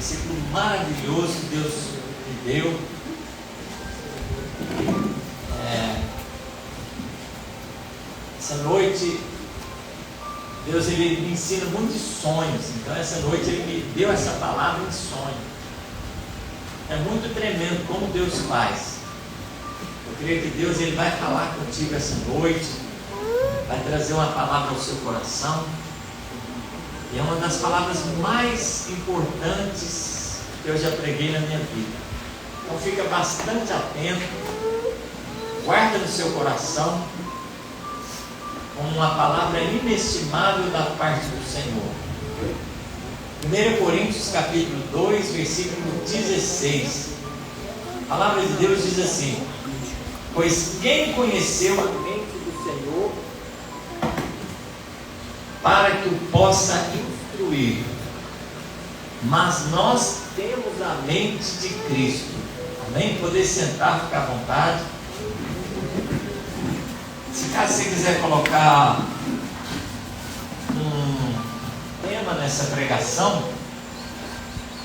versículo maravilhoso que Deus me deu. Essa noite, Deus ele me ensina muitos sonhos. Então essa noite Ele me deu essa palavra em sonho. É muito tremendo como Deus faz. Eu creio que Deus ele vai falar contigo essa noite, vai trazer uma palavra ao seu coração. E é uma das palavras mais importantes que eu já preguei na minha vida. Então fica bastante atento, guarda no seu coração, como uma palavra inestimável da parte do Senhor. 1 Coríntios capítulo 2, versículo 16. A palavra de Deus diz assim: pois quem conheceu a mente do Senhor para que o possa instruir? Mas nós temos a mente de Cristo. Amém? Poder sentar, ficar à vontade. Se caso você quiser colocar um tema nessa pregação,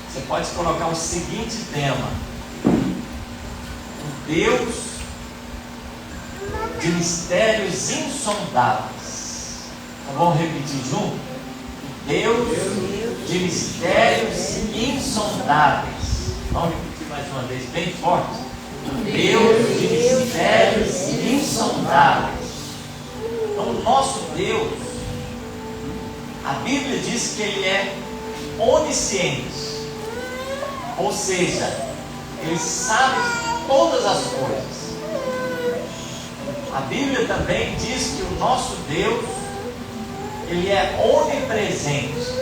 você pode colocar o seguinte tema: o Deus de mistérios insondáveis. Então vamos repetir junto? Deus de mistérios insondáveis. Vamos repetir mais uma vez, bem forte. Deus de mistérios insondáveis. Então o nosso Deus, a Bíblia diz que Ele é onisciente, ou seja, Ele sabe todas as coisas. A Bíblia também diz que o nosso Deus, Ele é onipresente.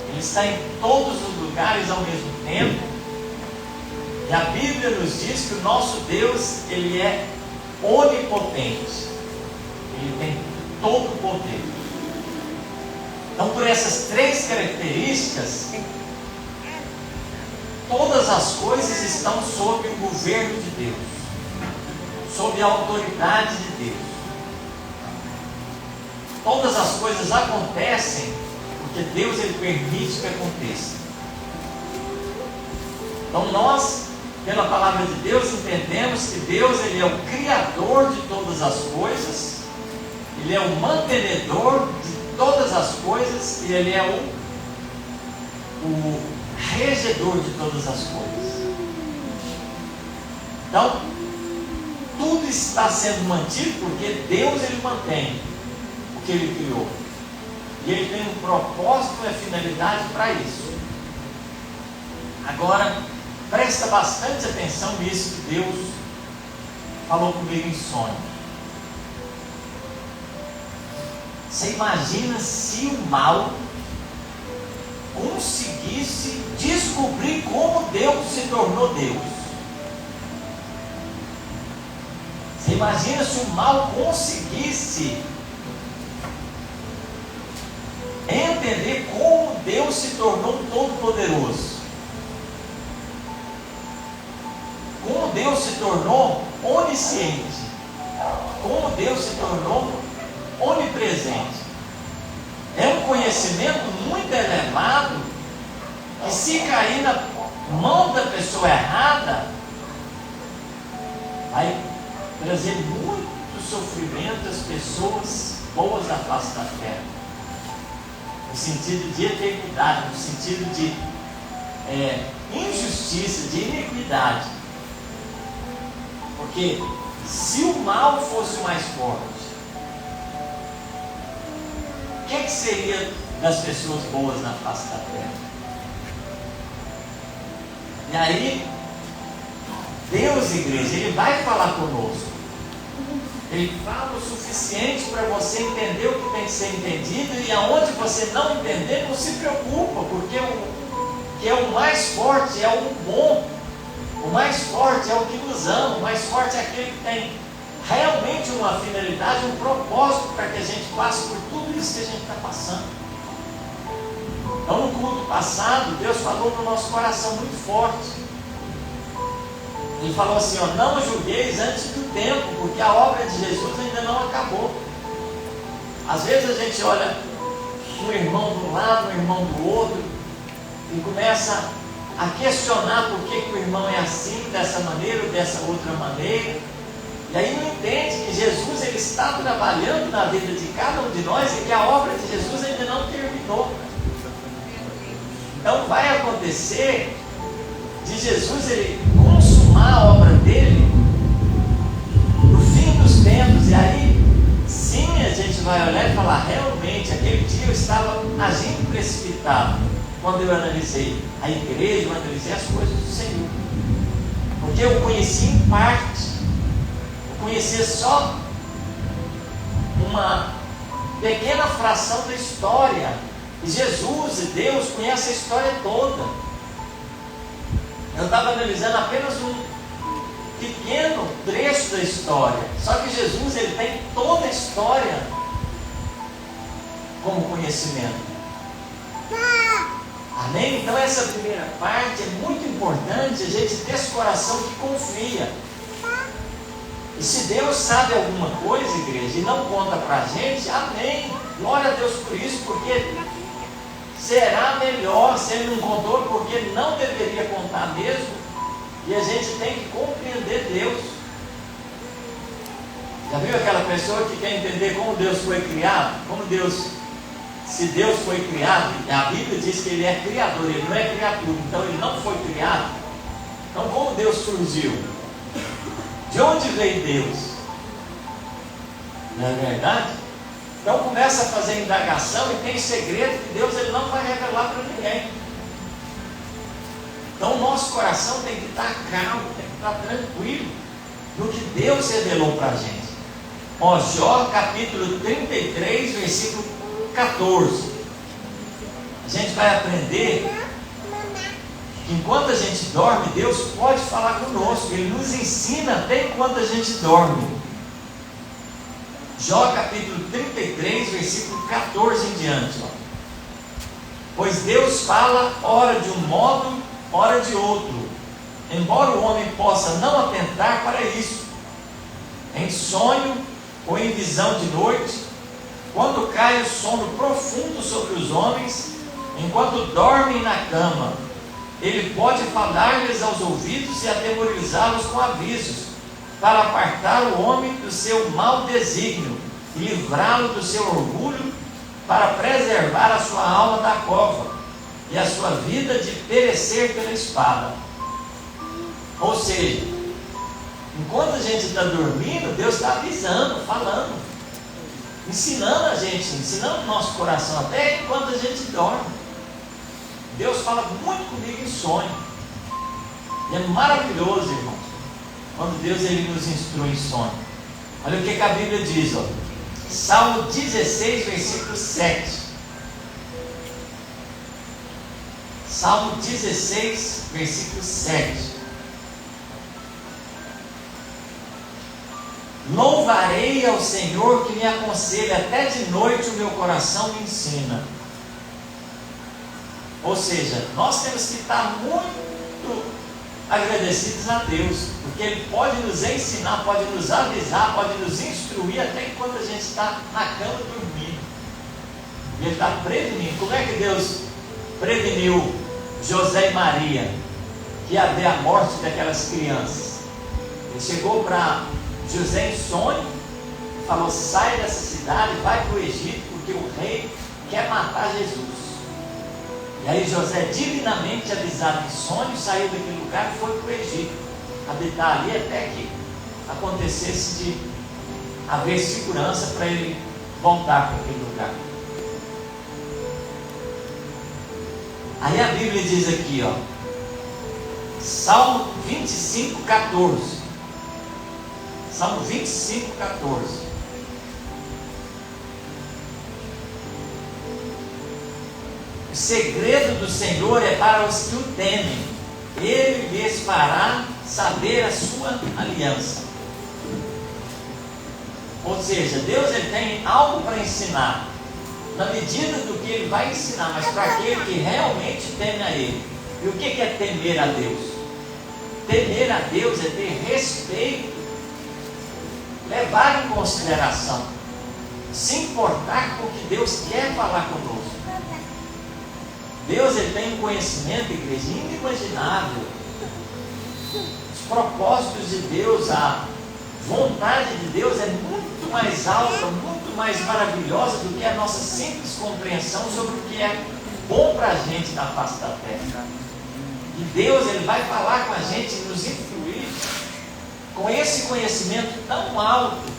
Ele está em todos os lugares ao mesmo tempo. E a Bíblia nos diz que o nosso Deus, Ele é onipotente. Ele tem todo o poder. Então, por essas três características, todas as coisas estão sob o governo de Deus, sob a autoridade de Deus. Todas as coisas acontecem porque Deus ele permite que aconteça. Então nós, pela palavra de Deus, entendemos que Deus ele é o criador de todas as coisas, Ele é o mantenedor de todas as coisas e Ele é o regedor de todas as coisas. Então, tudo está sendo mantido porque Deus ele mantém o que Ele criou. E Ele tem um propósito e a finalidade para isso. Agora, presta bastante atenção nisso que Deus falou comigo em sonho. Você imagina se o mal conseguisse descobrir como Deus se tornou Deus? Você imagina se o mal conseguisse entender como Deus se tornou todo-poderoso? Como Deus se tornou onisciente? Como Deus se tornou onipresente? É um conhecimento muito elevado que, se cair na mão da pessoa errada, vai trazer muito sofrimento às pessoas boas da face da terra, no sentido de eternidade, no sentido de injustiça, de iniquidade. Porque se o mal fosse o mais forte, o que seria das pessoas boas na face da terra? E aí, Deus, igreja, Ele vai falar conosco. Ele fala o suficiente para você entender o que tem que ser entendido, e aonde você não entender, não se preocupa, porque o que é o mais forte é o bom, o mais forte é o que nos ama, o mais forte é aquele que tem realmente uma finalidade, um propósito para que a gente passe por tudo isso que a gente está passando. Então, no culto passado, Deus falou no nosso coração muito forte. Ele falou assim, não julgueis antes do tempo, porque a obra de Jesus ainda não acabou. Às vezes a gente olha um irmão de um lado, um irmão do outro, e começa a questionar por que o irmão é assim, dessa maneira ou dessa outra maneira. E aí não entende que Jesus ele está trabalhando na vida de cada um de nós e que a obra de Jesus ainda não terminou. Então vai acontecer de Jesus ele consumar a obra dele no fim dos tempos. E aí sim a gente vai olhar e falar, realmente aquele dia eu estava agindo precipitado quando eu analisei a igreja, eu analisei as coisas do Senhor, porque eu conheci em parte, eu conhecia só uma pequena fração da história, e Jesus e Deus conhecem a história toda. Eu estava analisando apenas um pequeno trecho da história, só que Jesus ele tem toda a história como conhecimento. Amém? Então essa primeira parte é muito importante, a gente ter esse coração que confia. E se Deus sabe alguma coisa, igreja, e não conta para a gente, amém, glória a Deus por isso, porque será melhor se Ele não contou, porque não deveria contar mesmo, e a gente tem que compreender Deus. Já viu aquela pessoa que quer entender como Deus foi criado? Se Deus foi criado, a Bíblia diz que Ele é criador, Ele não é criatura, então Ele não foi criado. Então como Deus surgiu? De onde veio Deus? Não é verdade? Então começa a fazer indagação e tem segredo que Deus ele não vai revelar para ninguém. Então o nosso coração tem que estar calmo, tem que estar tranquilo no que Deus revelou para a gente. Ó, Jó capítulo 33, versículo 14. A gente vai aprender que enquanto a gente dorme, Deus pode falar conosco. Ele nos ensina até enquanto a gente dorme. Jó capítulo 33, versículo 14 em diante. Ó. Pois Deus fala ora de um modo, ora de outro, embora o homem possa não atentar para isso, em sonho ou em visão de noite, quando cai o sono profundo sobre os homens, enquanto dormem na cama, Ele pode falar-lhes aos ouvidos e atemorizá-los com avisos, para apartar o homem do seu mau desígnio e livrá-lo do seu orgulho, para preservar a sua alma da cova e a sua vida de perecer pela espada. Ou seja, enquanto a gente está dormindo, Deus está avisando, falando, ensinando a gente, ensinando o nosso coração até enquanto a gente dorme. Deus fala muito comigo em sonho. E é maravilhoso, irmãos, quando Deus ele nos instrui em sonho. Olha o que a Bíblia diz, ó. Salmo 16, versículo 7. Salmo 16, versículo 7. Louvarei ao Senhor que me aconselha, até de noite o meu coração me ensina. Ou seja, nós temos que estar muito agradecidos a Deus, porque Ele pode nos ensinar, pode nos avisar, pode nos instruir até enquanto a gente está na cama dormindo. Ele está prevenindo. Como é que Deus preveniu José e Maria que ia haver a morte daquelas crianças? Ele chegou para José em sonho e falou: sai dessa cidade, vai para o Egito, porque o rei quer matar Jesus. E aí José, divinamente avisado em sonho, saiu daquele lugar e foi para o Egito, habitar ali até que acontecesse de haver segurança para ele voltar para aquele lugar. Aí a Bíblia diz aqui, ó, Salmo 25, 14. Salmo 25, 14. O segredo do Senhor é para os que o temem. Ele lhes fará saber a sua aliança. Ou seja, Deus ele tem algo para ensinar, na medida do que Ele vai ensinar, mas para aquele que realmente teme a Ele. E o que é temer a Deus? Temer a Deus é ter respeito, levar em consideração, se importar com o que Deus quer falar conosco. Deus, ele tem um conhecimento, igreja, inimaginável. Os propósitos de Deus, a vontade de Deus é muito mais alta, muito mais maravilhosa do que a nossa simples compreensão sobre o que é bom para a gente na face da terra. E Deus, ele vai falar com a gente, nos influir com esse conhecimento tão alto,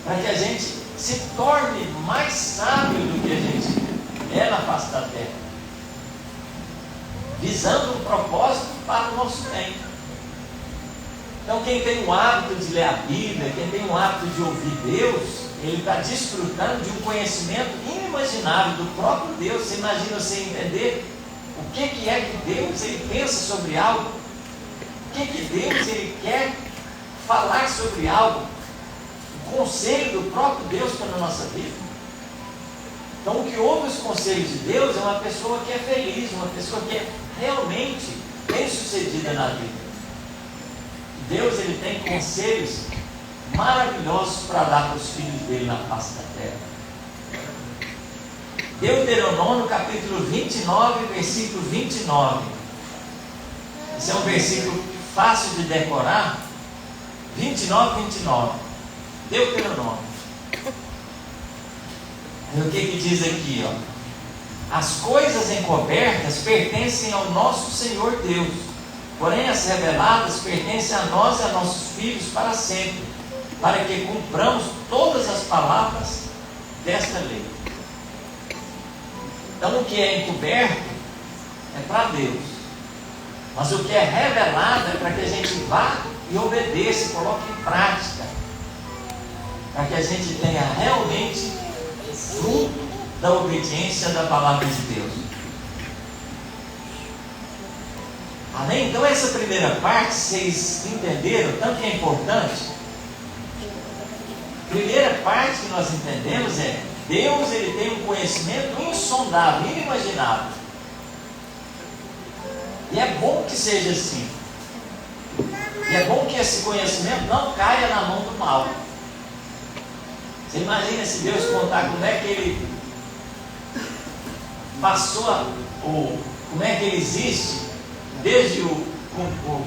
para que a gente se torne mais sábio do que a gente é na face da terra, visando um propósito para o nosso bem. Então, quem tem o hábito de ler a Bíblia, quem tem o hábito de ouvir Deus, ele está desfrutando de um conhecimento inimaginável do próprio Deus. Você imagina você entender o que é que Deus ele pensa sobre algo, o que Deus ele quer falar sobre algo, o conselho do próprio Deus para a nossa vida. Então, o que ouve os conselhos de Deus é uma pessoa que é feliz, uma pessoa que é realmente bem-sucedida na vida. Deus, ele tem conselhos maravilhosos para dar para os filhos dele na face da terra. Deuteronômio capítulo 29, versículo 29. Esse é um versículo fácil de decorar. 29, 29. Deuteronômio. O que diz aqui, ó? As coisas encobertas pertencem ao nosso Senhor Deus, porém as reveladas pertencem a nós e a nossos filhos para sempre, para que cumpramos todas as palavras desta lei. Então, o que é encoberto é para Deus, mas o que é revelado é para que a gente vá e obedeça, coloque em prática, para que a gente tenha realmente fruto da obediência da palavra de Deus. Amém? Então, essa primeira parte, vocês entenderam tanto que é importante? A primeira parte que nós entendemos é: Deus, ele tem um conhecimento insondável, inimaginável. E é bom que seja assim. E é bom que esse conhecimento não caia na mão do mal. Você imagina se Deus contar como é que ele passou, ou como é que ele existe desde o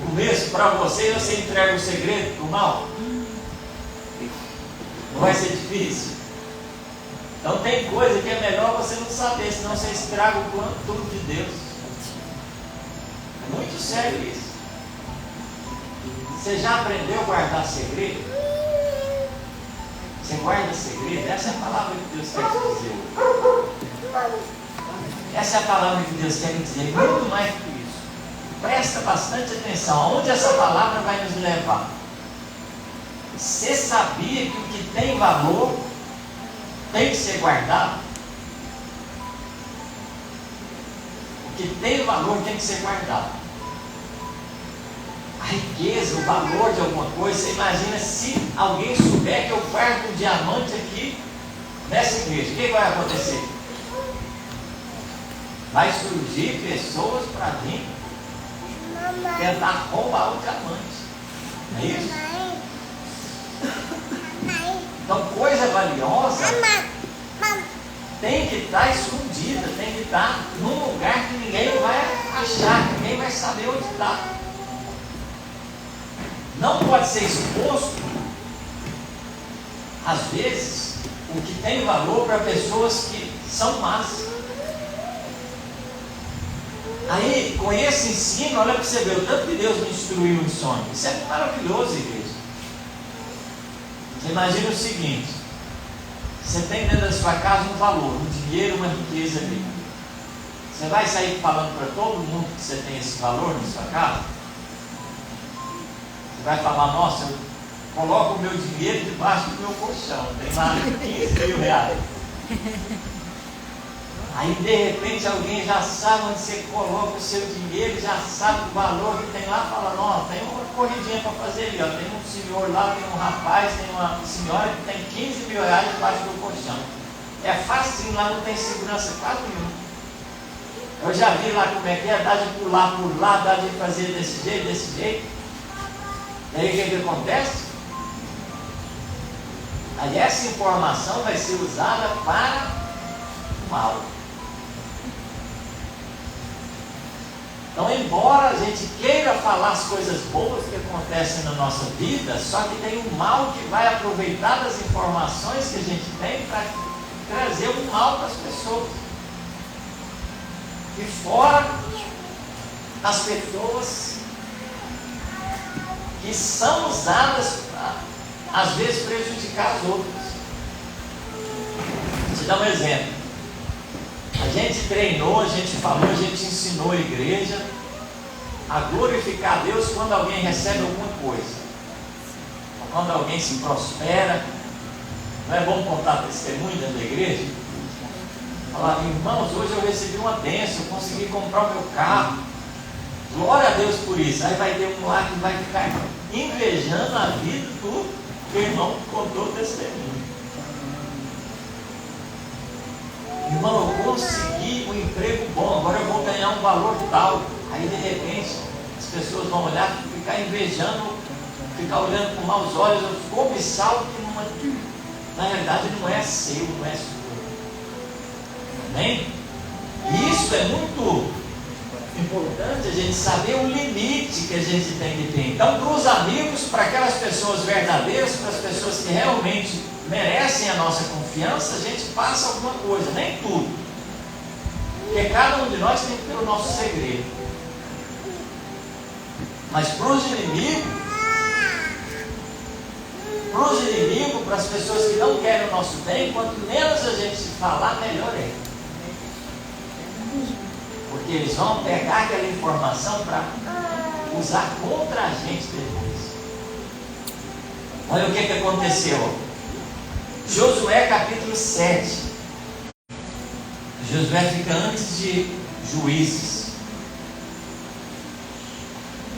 começo para você, e você entrega o segredo para o mal? Não vai ser difícil? Então tem coisa que é melhor você não saber, senão você estraga o plano todo de Deus. É muito sério isso. Você já aprendeu a guardar segredo? Você guarda segredo? Essa é a palavra que Deus quer te dizer. Essa é a palavra que Deus quer te dizer, muito mais do que isso. Presta bastante atenção, aonde essa palavra vai nos levar. Você sabia que o que tem valor tem que ser guardado? O que tem valor tem que ser guardado. A riqueza, o valor de alguma coisa, você imagina se alguém souber que eu guardo um diamante aqui nessa igreja, o que vai acontecer? Vai surgir pessoas para vir tentar roubar o diamante. Não é isso? Então, coisa valiosa tem que estar escondida, tem que estar num lugar que ninguém vai achar, ninguém vai saber onde está. Não pode ser exposto, às vezes, o que tem valor para pessoas que são más. Aí, com esse ensino, olha para você ver o tanto que Deus me instruiu em sonho. Isso é maravilhoso, igreja. Você imagina o seguinte: você tem dentro da sua casa um valor, um dinheiro, uma riqueza ali. Você vai sair falando para todo mundo que você tem esse valor na sua casa? Você vai falar: nossa, eu coloco o meu dinheiro debaixo do meu colchão, tem lá 15 mil reais. Aí de repente alguém já sabe onde você coloca o seu dinheiro, já sabe o valor que tem lá, fala: não, tem uma corridinha para fazer ali, ó. Tem um senhor lá, tem um rapaz, tem uma senhora que tem 15 mil reais debaixo do colchão. É facinho, lá não tem segurança quase nenhuma. Eu já vi lá como é que é, dá de pular por lá, dá de fazer desse jeito, desse jeito. E aí o que acontece? Aí essa informação vai ser usada para o mal. Então, embora a gente queira falar as coisas boas que acontecem na nossa vida, só que tem um mal que vai aproveitar das informações que a gente tem para trazer o mal para as pessoas. E fora as pessoas que são usadas para, às vezes, prejudicar as outras. Vou te dar um exemplo. A gente treinou, a gente falou, a gente ensinou a igreja a glorificar a Deus quando alguém recebe alguma coisa, ou quando alguém se prospera. Não é bom contar testemunho dentro da igreja? Falar, irmãos, hoje eu recebi uma bênção, eu consegui comprar o meu carro. Glória a Deus por isso. Aí vai ter um lá que vai ficar invejando a vida do irmão que contou o testemunho. Irmão, eu consegui um emprego bom, agora eu vou ganhar um valor tal. Aí de repente as pessoas vão olhar e ficar invejando, ficar olhando com maus olhos, cobiçar o que não é, na realidade não é seu, não é seu. Amém? E isso é muito importante, a gente saber o limite que a gente tem que ter. Então, para os amigos, para aquelas pessoas verdadeiras, para as pessoas que realmente merecem a nossa confiança, a gente passa alguma coisa, nem tudo. Porque cada um de nós tem que ter o nosso segredo. Mas para os inimigos, para as pessoas que não querem o nosso bem, quanto menos a gente falar, melhor é. Porque eles vão pegar aquela informação para usar contra a gente depois. Olha o que aconteceu. Josué capítulo 7. Josué fica antes de Juízes.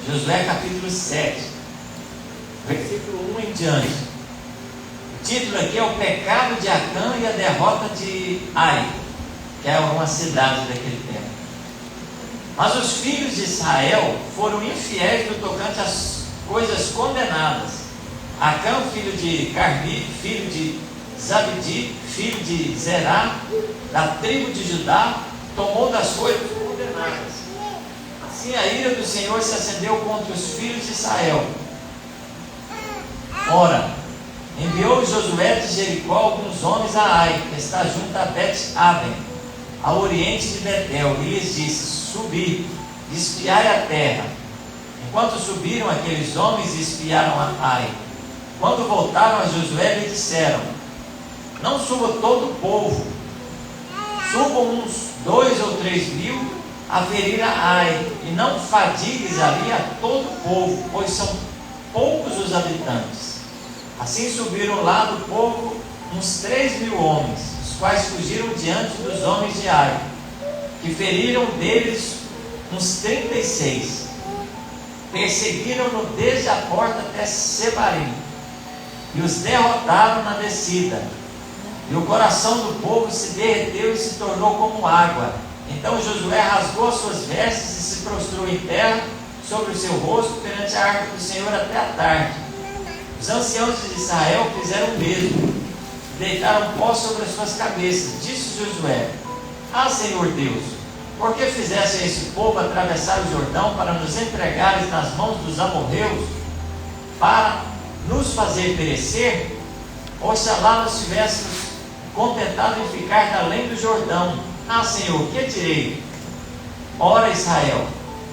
Josué capítulo 7, versículo 1 em diante. O título aqui é o pecado de Acã e a derrota de Ai, que é uma cidade daquele tempo. Mas os filhos de Israel foram infiéis no tocante às coisas condenadas. Acã, filho de Carmi, filho de Zabdi, filho de Zerá, da tribo de Judá, tomou das coisas condenadas. Assim a ira do Senhor se acendeu contra os filhos de Israel. Ora, enviou Josué de Jericó alguns homens a Ai, que está junto a Bet-Aven, ao oriente de Betel, e lhes disse: subi, espiai a terra. Enquanto subiram aqueles homens e espiaram a Ai, quando voltaram a Josué, lhe disseram: não suba todo o povo, subam uns 2 ou 3 mil a ferir a Ai, e não fadigues ali a todo o povo, pois são poucos os habitantes. Assim subiram lá do povo uns 3 mil homens, os quais fugiram diante dos homens de Ai, que feriram deles uns 36. Perseguiram-no desde a porta até Sebarim, e os derrotaram na descida. E o coração do povo se derreteu e se tornou como água. Então Josué rasgou as suas vestes e se prostrou em terra sobre o seu rosto perante a arca do Senhor até a tarde. Os anciãos de Israel fizeram o mesmo, deitaram pó sobre as suas cabeças. Disse Josué: ah, Senhor Deus, por que fizesse a esse povo atravessar o Jordão para nos entregares nas mãos dos amorreus, para nos fazer perecer? Oxalá nós tivéssemos contentado em ficar além do Jordão. Ah, Senhor, que direi? Ora, Israel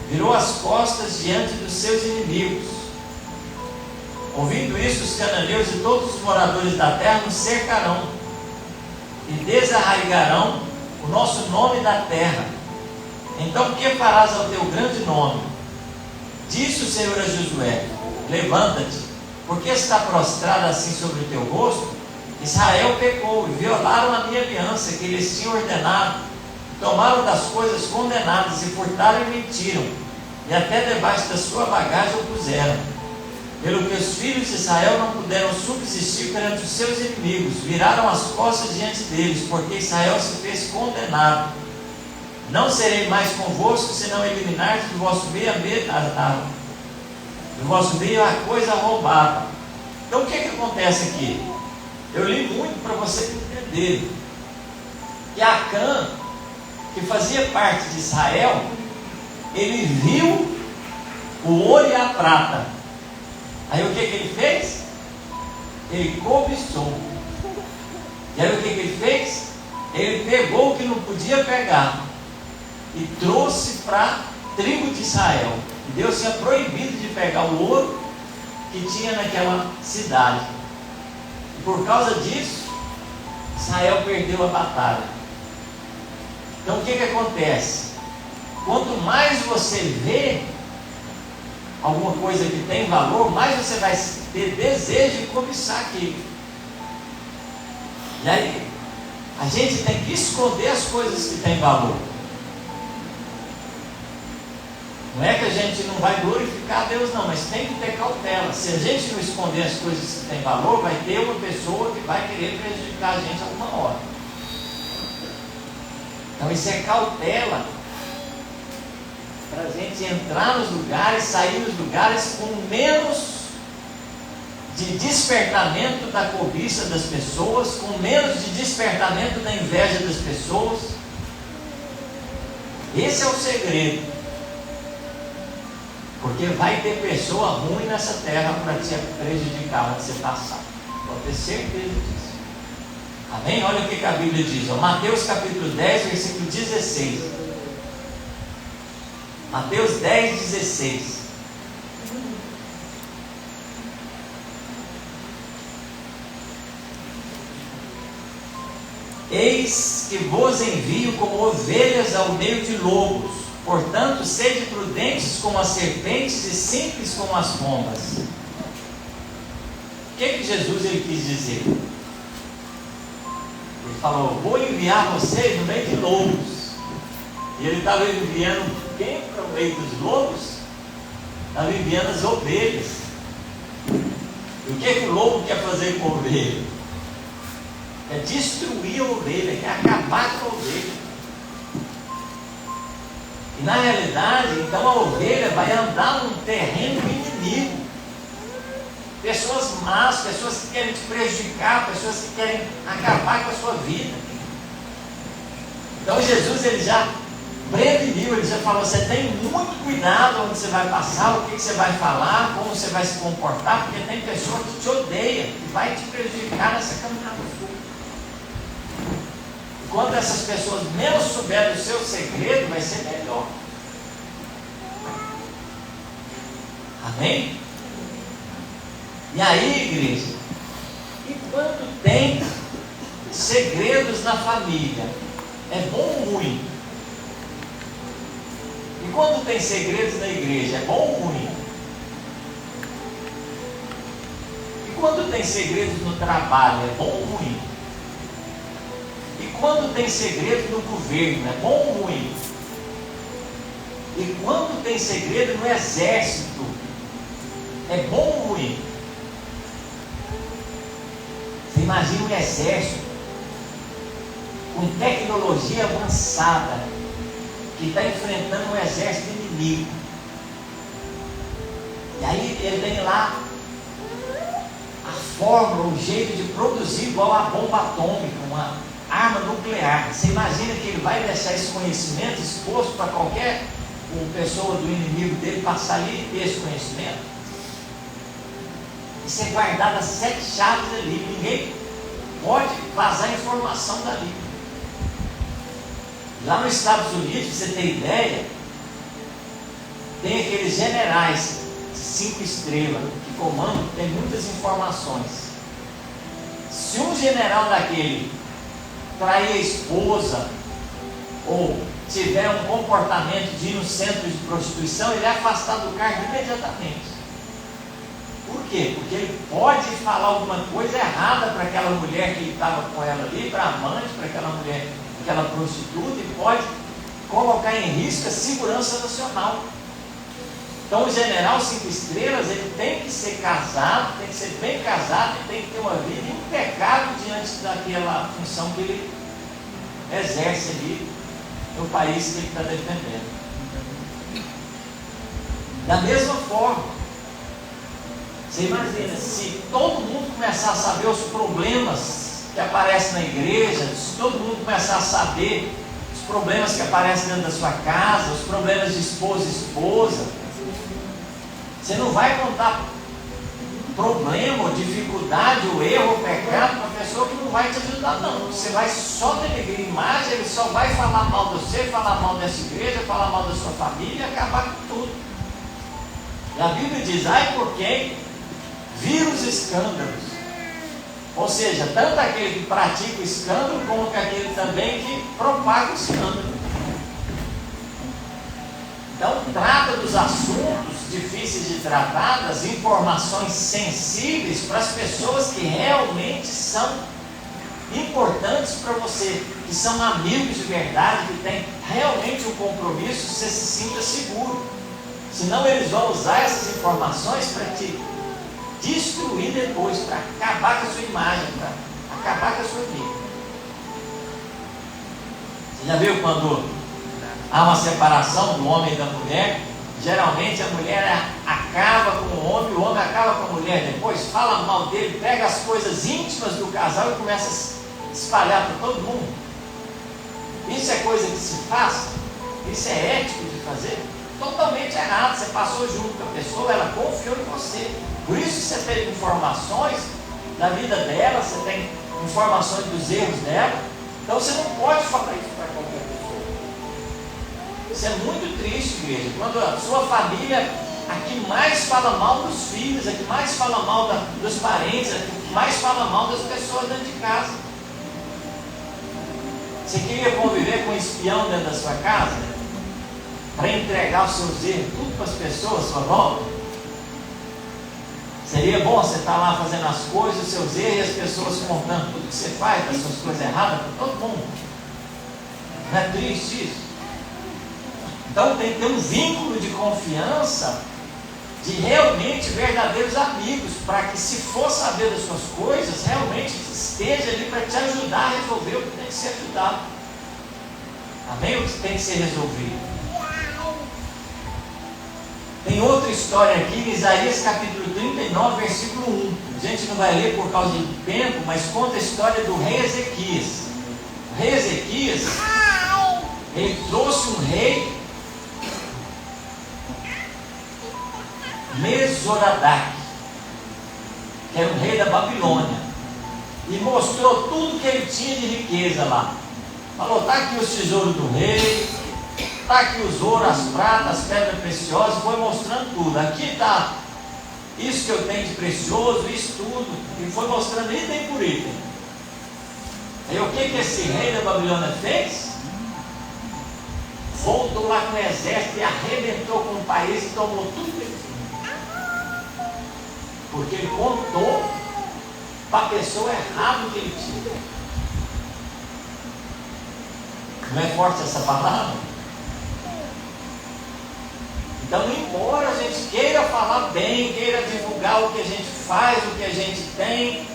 virou as costas diante dos seus inimigos. Ouvindo isso, os cananeus e todos os moradores da terra nos cercarão e desarraigarão o nosso nome da terra. Então, o que farás ao teu grande nome? Disse o Senhor a Josué: levanta-te, porque está prostrado assim sobre o teu rosto? Israel pecou e violaram a minha aliança que lhes tinha ordenado, tomaram das coisas condenadas e furtaram e mentiram, e até debaixo da sua bagagem o puseram. Pelo que os filhos de Israel não puderam subsistir perante os seus inimigos, viraram as costas diante deles, porque Israel se fez condenado. Não serei mais convosco, se não eliminardes do vosso meio a coisa roubada. Então o que acontece aqui? Eu li muito para vocês entenderem que Acã, que fazia parte de Israel, ele viu o ouro e a prata. Aí o que ele fez? Ele cobiçou. E aí o que ele fez? Ele pegou o que não podia pegar e trouxe para a tribo de Israel. E Deus tinha proibido de pegar o ouro que tinha naquela cidade. E por causa disso, Israel perdeu a batalha. Então o que acontece? Quanto mais você vê alguma coisa que tem valor, mais você vai ter desejo de cobiçar aquilo. E aí, a gente tem que esconder as coisas que têm valor. Não é que a gente não vai glorificar a Deus, não, mas tem que ter cautela. Se a gente não esconder as coisas que têm valor, vai ter uma pessoa que vai querer prejudicar a gente alguma hora. Então isso é cautela, para a gente entrar nos lugares, sair dos lugares com menos de despertamento da cobiça das pessoas, com menos de despertamento da inveja das pessoas. Esse é o segredo. Porque vai ter pessoa ruim nessa terra para te prejudicar onde você passar. Pode ter certeza disso. Amém? Olha o que a Bíblia diz. Mateus capítulo 10, versículo 16. Mateus 10, 16. Eis que vos envio como ovelhas ao meio de lobos. Portanto, sede prudentes como as serpentes e simples como as pombas. O que Jesus ele quis dizer? Ele falou: vou enviar vocês no meio de lobos. E ele estava enviando quem para o meio dos lobos? Estava enviando as ovelhas. E o que o lobo quer fazer com a ovelha? É destruir a ovelha, quer acabar com a ovelha. E na realidade, então a ovelha vai andar num terreno inimigo. Pessoas más, pessoas que querem te prejudicar, pessoas que querem acabar com a sua vida. Então Jesus ele já preveniu, ele já falou: você tem muito cuidado onde você vai passar, o que você vai falar, como você vai se comportar, porque tem pessoa que te odeia, que vai te prejudicar nessa caminhada sua. Quando essas pessoas menos souberem do seu segredo, vai ser melhor. Amém? E aí, igreja, e quando tem segredos na família, é bom ou ruim? E quando tem segredos na igreja, é bom ou ruim? E quando tem segredos no trabalho, é bom ou ruim? E quando tem segredo no governo, é bom ou ruim? E quando tem segredo no exército, é bom ou ruim? Você imagina um exército com tecnologia avançada que está enfrentando um exército inimigo. E aí ele tem lá a fórmula, o jeito de produzir igual a bomba atômica, uma arma nuclear. Você imagina que ele vai deixar esse conhecimento exposto para qualquer pessoa do inimigo dele passar ali e ter esse conhecimento? Isso é guardado as 7 chaves ali. Ninguém pode vazar informação dali. Lá nos Estados Unidos, pra você ter ideia, tem aqueles generais de 5 estrelas que comandam, tem muitas informações. Se um general daquele trair a esposa ou tiver um comportamento de ir no centro de prostituição, ele é afastado do cargo imediatamente. Por quê? Porque ele pode falar alguma coisa errada para aquela mulher que estava com ela ali, para a amante, para aquela mulher, aquela prostituta, e pode colocar em risco a segurança nacional. Então o general 5 estrelas, ele tem que ser casado, tem que ser bem casado, e tem que ter uma vida impecável diante daquela função que ele exerce ali no país que ele está defendendo. Da mesma forma, você imagina, se todo mundo começar a saber os problemas que aparecem na igreja, se todo mundo começar a saber os problemas que aparecem dentro da sua casa, os problemas de esposa e esposa. Você não vai contar problema, ou dificuldade, ou erro, ou pecado para a pessoa que não vai te ajudar, não. Você vai só denegrir a imagem, ele só vai falar mal de você, falar mal dessa igreja, falar mal da sua família e acabar com tudo. E a Bíblia diz: ai por quem vira os escândalos. Ou seja, tanto aquele que pratica o escândalo, como aquele também que propaga o escândalo. Então, trata dos assuntos difíceis de tratar, das informações sensíveis para as pessoas que realmente são importantes para você, que são amigos de verdade, que têm realmente um compromisso, você se sinta seguro. Senão eles vão usar essas informações para te destruir depois, para acabar com a sua imagem, para acabar com a sua vida. Você já viu quando há uma separação do homem e da mulher? Geralmente a mulher acaba com o homem acaba com a mulher depois, fala mal dele, pega as coisas íntimas do casal e começa a espalhar para todo mundo. Isso é coisa que se faz? Isso é ético de fazer? Totalmente errado. Você passou junto com a pessoa, ela confiou em você. Por isso você tem informações da vida dela, você tem informações dos erros dela. Então você não pode falar isso para qualquer pessoa. Isso é muito triste, igreja. Quando a sua família, a que mais fala mal dos filhos, a que mais fala mal dos parentes, a que mais fala mal das pessoas dentro de casa. Você queria conviver com um espião dentro da sua casa? Para entregar os seus erros tudo para as pessoas à sua volta? Seria bom você estar lá fazendo as coisas, os seus erros, e as pessoas contando tudo que você faz, das suas coisas erradas para todo mundo. Não é triste isso? Então tem que ter um vínculo de confiança, de realmente verdadeiros amigos, para que, se for saber das suas coisas, realmente esteja ali para te ajudar a resolver o que tem que ser ajudado. Amém? O que tem que ser resolvido. Tem outra história aqui em Isaías capítulo 39, versículo 1. A gente não vai ler por causa do tempo, mas conta a história do rei Ezequias. O rei Ezequias, ele trouxe um rei, Mesoradak, que era o rei da Babilônia, e mostrou tudo que ele tinha de riqueza lá. Falou: está aqui os tesouros do rei, está aqui os ouros, as pratas, as pedras preciosas. Foi mostrando tudo. Aqui está isso que eu tenho de precioso, isso tudo. E foi mostrando item por item. Aí o que esse rei da Babilônia fez? Voltou lá com o exército e arrebentou com o país e tomou tudo que ele tinha. Porque ele contou para a pessoa errada o que ele tinha. Não é forte essa palavra? Então, embora a gente queira falar bem, queira divulgar o que a gente faz, o que a gente tem,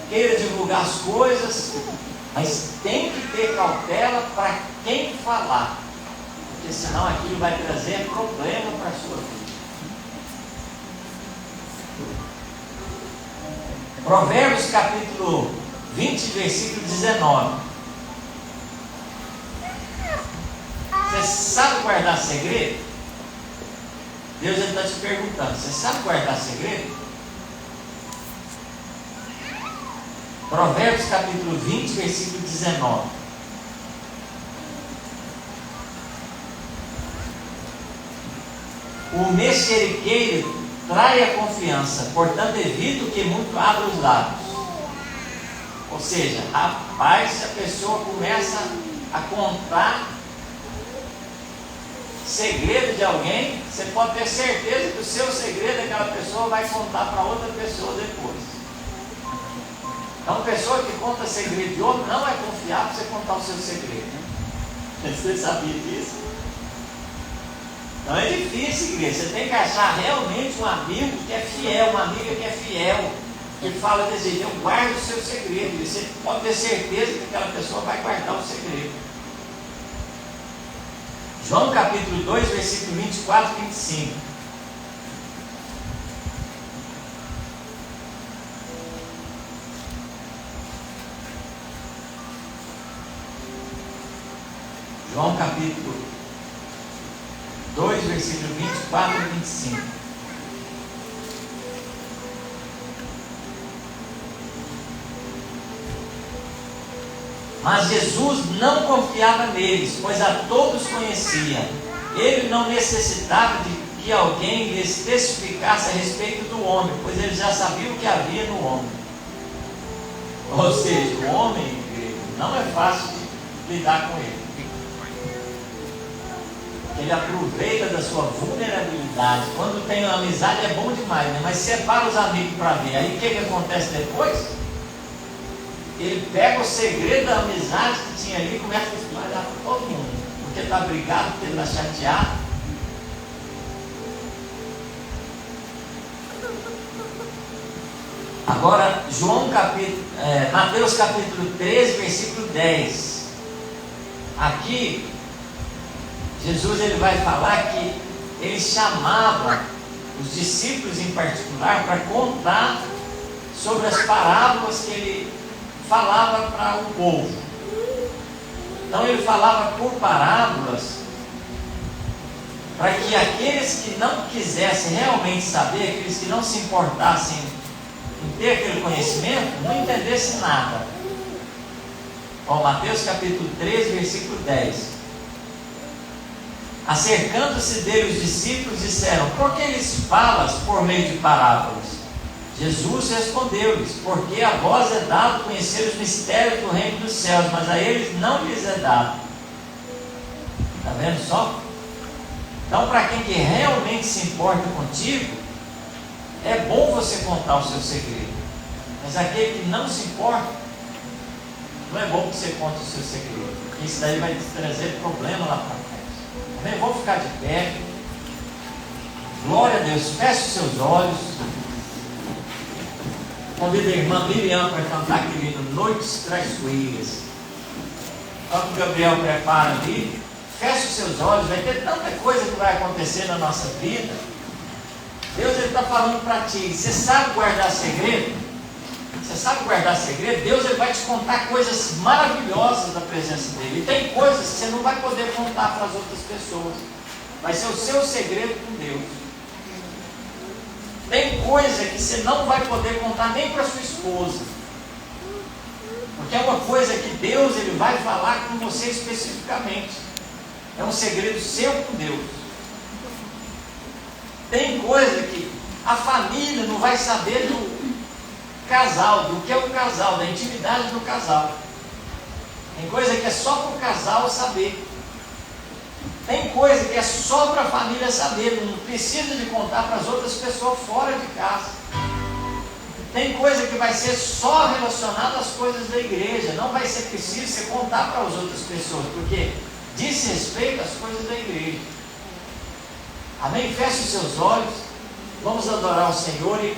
queira divulgar as coisas, mas tem que ter cautela para quem falar, porque senão aquilo vai trazer problema para a sua vida. Provérbios capítulo 20, versículo 19. Você sabe guardar segredo? Deus está te perguntando: você sabe guardar segredo? Provérbios capítulo 20, versículo 19. O mexeriqueiro trai a confiança, portanto evito que muito abra os lábios. Ou seja, rapaz, se a pessoa começa a contar segredo de alguém, você pode ter certeza que o seu segredo aquela pessoa vai contar para outra pessoa depois. Então, pessoa que conta segredo de outro não é confiar para você contar o seu segredo. Você sabia disso? Então é difícil, igreja. Você tem que achar realmente um amigo que é fiel, uma amiga que é fiel, que fala desse jeito: eu guardo o seu segredo. E você pode ter certeza que aquela pessoa vai guardar o segredo. João capítulo 2, versículo 24 e 25. João capítulo 2, versículo 24 e 25. Mas Jesus não confiava neles, pois a todos conhecia. Ele não necessitava de que alguém lhe especificasse a respeito do homem, pois ele já sabia o que havia no homem. Ou seja, o homem grego não é fácil de lidar com ele. Ele aproveita da sua vulnerabilidade. Quando tem uma amizade é bom demais, né? Mas separa os amigos para ver. Aí o que acontece depois? Ele pega o segredo da amizade que tinha ali e começa a espalhar para todo mundo. Porque está brigado, porque está chateado. Agora, Mateus capítulo 13, versículo 10. Aqui, Jesus ele vai falar que ele chamava os discípulos em particular para contar sobre as parábolas que ele falava para o povo. Então ele falava por parábolas para que aqueles que não quisessem realmente saber, aqueles que não se importassem em ter aquele conhecimento, não entendessem nada. Mateus capítulo 13, versículo 10. Acercando-se dele os discípulos disseram: por que lhes falas por meio de parábolas? Jesus respondeu-lhes: porque a vós é dado conhecer os mistérios do reino dos céus, mas a eles não lhes é dado. Está vendo só? Então, para quem que realmente se importa contigo, é bom você contar o seu segredo. Mas aquele que não se importa, não é bom que você conte o seu segredo, porque isso daí vai te trazer problema lá para frente. Amém? Vamos ficar de pé. Glória a Deus. Feche os seus olhos. Convido a irmã Miriam para cantar aquele hino Noites Traiçoeiras. Enquanto o Gabriel prepara ali, feche os seus olhos. Vai ter tanta coisa que vai acontecer na nossa vida. Deus está falando para ti. Você sabe guardar segredo? Você sabe guardar segredo? Deus ele vai te contar coisas maravilhosas da presença dele. E tem coisas que você não vai poder contar para as outras pessoas. Vai ser o seu segredo com Deus. Tem coisa que você não vai poder contar nem para sua esposa. Porque é uma coisa que Deus ele vai falar com você especificamente. É um segredo seu com Deus. Tem coisa que a família não vai saber do casal, do que é o casal, da intimidade do casal. Tem coisa que é só para o casal saber. Tem coisa que é só para a família saber, não precisa de contar para as outras pessoas fora de casa. Tem coisa que vai ser só relacionada às coisas da igreja, não vai ser preciso você contar para as outras pessoas, porque diz respeito às coisas da igreja. Amém? Feche os seus olhos, vamos adorar o Senhor e